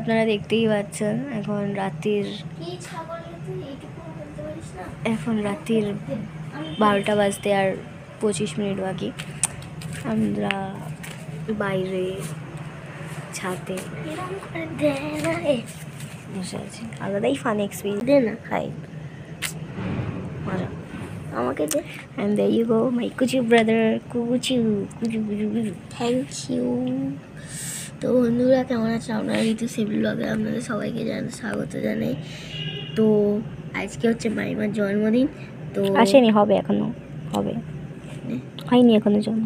আপনারা দেখতেই পাচ্ছেন এখন রাত্রির 12টা বাজতে আর 25 মিনিট বাকি। আমরা বাইরে ছাদে বসে আছি, আলাদাই ফান এক্সপিরিয়েন্স। দে না খাই মজা আমাকে দে। And there you go, my kuchu brother, kuchu kuchu kuchu kuchu. Thank you. তো বন্ধুরা কেমন আছে আপনারা? ঋতু সিভিল ব্লগে আপনাদের সবাইকে স্বাগত জানাই। তো আজকে হচ্ছে মাইমার জন্মদিন। তো আসেনি, হবে এখনো, হবে হয়নি এখনো জন্ম।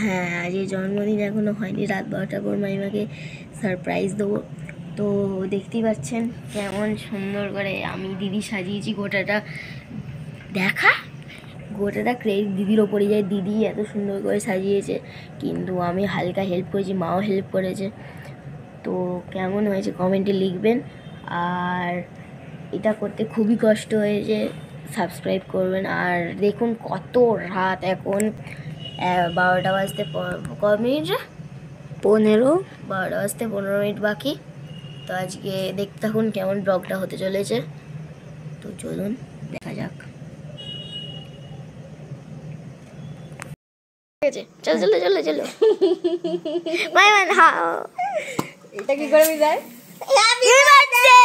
হ্যাঁ, আজ এই জন্মদিন এখনো হয়নি। রাত 12টার পর মাইমাকে সারপ্রাইজ দেবো। তো দেখতেই পাচ্ছেন কেমন সুন্দর করে আমি দিদি সাজিয়েছি। গোটাটা ক্রেডিট দিদির ওপরে যায়, দিদি এত সুন্দর করে সাজিয়েছে, কিন্তু আমি হালকা হেল্প করেছি, মাও হেল্প করেছে। তো কেমন হয়েছে কমেন্টে লিখবেন। আর এটা করতে খুবই কষ্ট হয়েছে, সাবস্ক্রাইব করবেন। আর দেখুন কত রাত, এখন 12টা বাজতে কত মিনিট, 12টা বাজতে 15 মিনিট বাকি। তো আজকে দেখতে থাকুন কেমন ব্লগটা হতে চলেছে। তো চলুন দেখা যাক। চলো চলো চলো চলো মাইমান, হ্যাঁ এটা কি করে যায়। Happy birthday.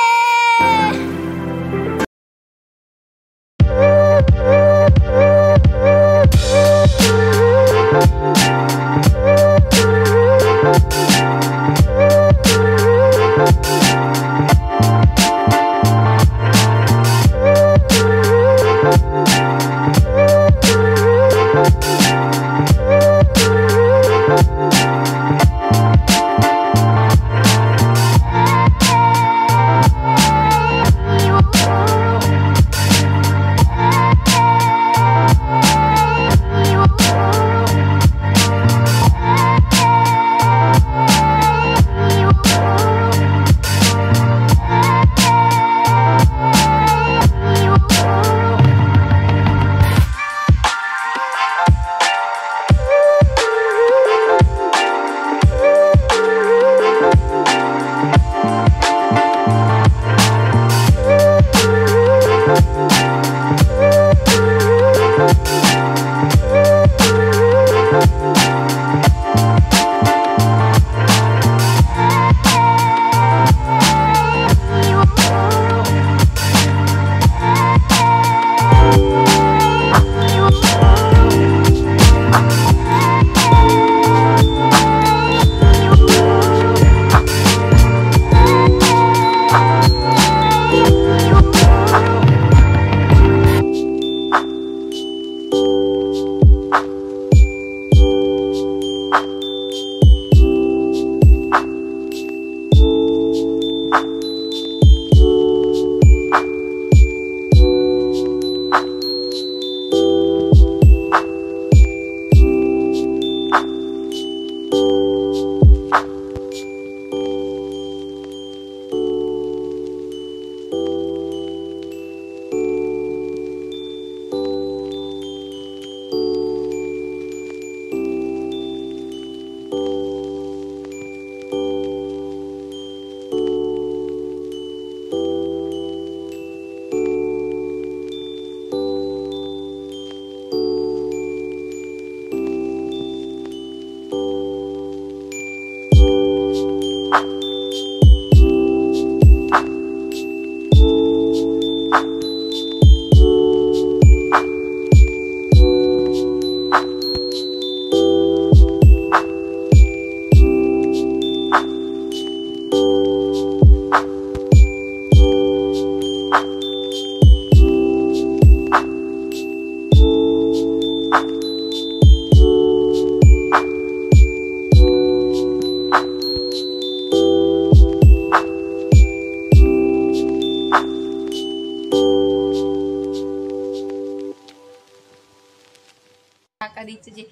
টাকা দিচ্ছে যে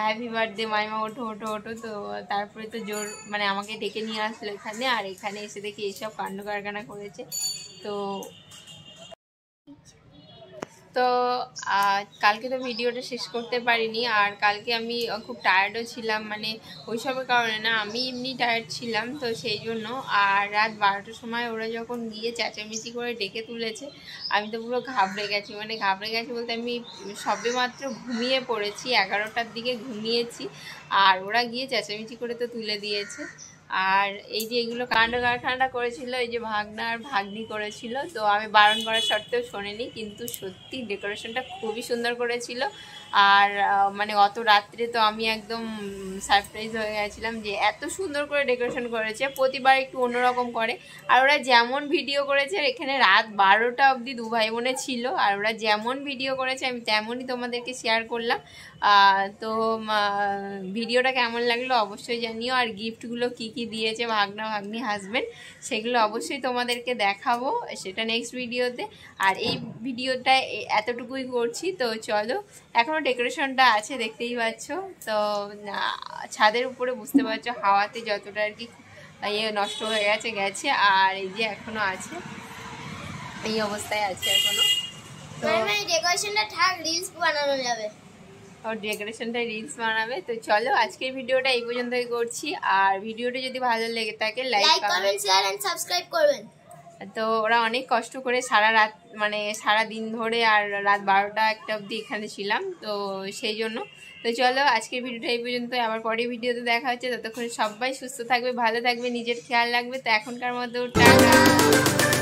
হ্যাপি বার্থডে মাইমা, ওঠো ওঠো ওঠো। তো তারপরে তো জোর মানে আমাকে ডেকে নিয়ে আসলো এখানে, আর এখানে এসে দেখি এইসব কাণ্ড কারখানা করেছে। তো তো কালকে তো ভিডিওটা শেষ করতে পারিনি, আর কালকে আমি খুব টায়ার্ডও ছিলাম, মানে ওইসবের কারণে না, আমি এমনি টায়ার্ড ছিলাম তো সেই জন্য। আর রাত 12টার সময় ওরা যখন গিয়ে চেঁচামেচি করে ডেকে তুলেছে, আমি তো পুরো ঘাবড়ে গেছি, মানে ঘাবড়ে গেছি বলতে আমি সবে মাত্র ঘুমিয়ে পড়েছি, 11টার দিকে ঘুমিয়েছি, আর ওরা গিয়ে চেঁচামেচি করে তো তুলে দিয়েছে। আর এই যে এগুলো কাণ্ড কারখানাটা করেছিল, এই যে ভাগনা আর ভাগ্নি করেছিল, তো আমি বারণ করার সত্ত্বেও শোনেনি, কিন্তু সত্যি ডেকোরেশনটা খুবই সুন্দর করেছিল। আর মানে অত রাত্রে তো আমি একদম সারপ্রাইজ হয়ে গেছিলাম যে এত সুন্দর করে ডেকোরেশন করেছে, প্রতিবার একটু অন্যরকম করে। আর ওরা যেমন ভিডিও করেছে, এখানে রাত 12টা অবধি দু ভাই বোনে ছিল, আর ওরা যেমন ভিডিও করেছে আমি তেমনই তোমাদেরকে শেয়ার করলাম। তো ভিডিওটা কেমন লাগলো অবশ্যই জানিও, আর গিফটগুলো কি কি দিয়েছে ভাগনা ভাগ্নি হাজবেন্ড সেগুলো অবশ্যই তোমাদেরকে দেখাবো, সেটা নেক্সট ভিডিওতে। আর এই ভিডিওটা এতটুকুই করছি, তো চলো, এখনও ডেকোরেশনটা আছে দেখতেই পাচ্ছ, তো ছাদের উপরে বুঝতে পারছো হাওয়াতে যতটা আর কি ইয়ে নষ্ট হয়ে গেছে, আর এই যে এখনো আছে, এই অবস্থায় আছে এখনো। তো ডেকোরেশনটা থাক, রিলস বানানো যাবে, আর ডেকোরেশনটা রিলস বানাবে। তো চলো, আজকের ভিডিওটা এই পর্যন্তই করছি, আর ভিডিওটা যদি ভালো লেগে থাকে like comment share and subscribe করবেন। তো ওরা অনেক কষ্ট করে সারা রাত, মানে সারা দিন ধরে, আর রাত 12টা একটা অবধি এখানে ছিলাম, তো সেই জন্য। তো চলো, আজকের ভিডিওটা এই পর্যন্ত, আবার পরের ভিডিওতে দেখা হচ্ছে। ততক্ষণ সবাই সুস্থ থাকবে, ভালো থাকবে, নিজের খেয়াল রাখবে। তো এখনকার মতো টাটা।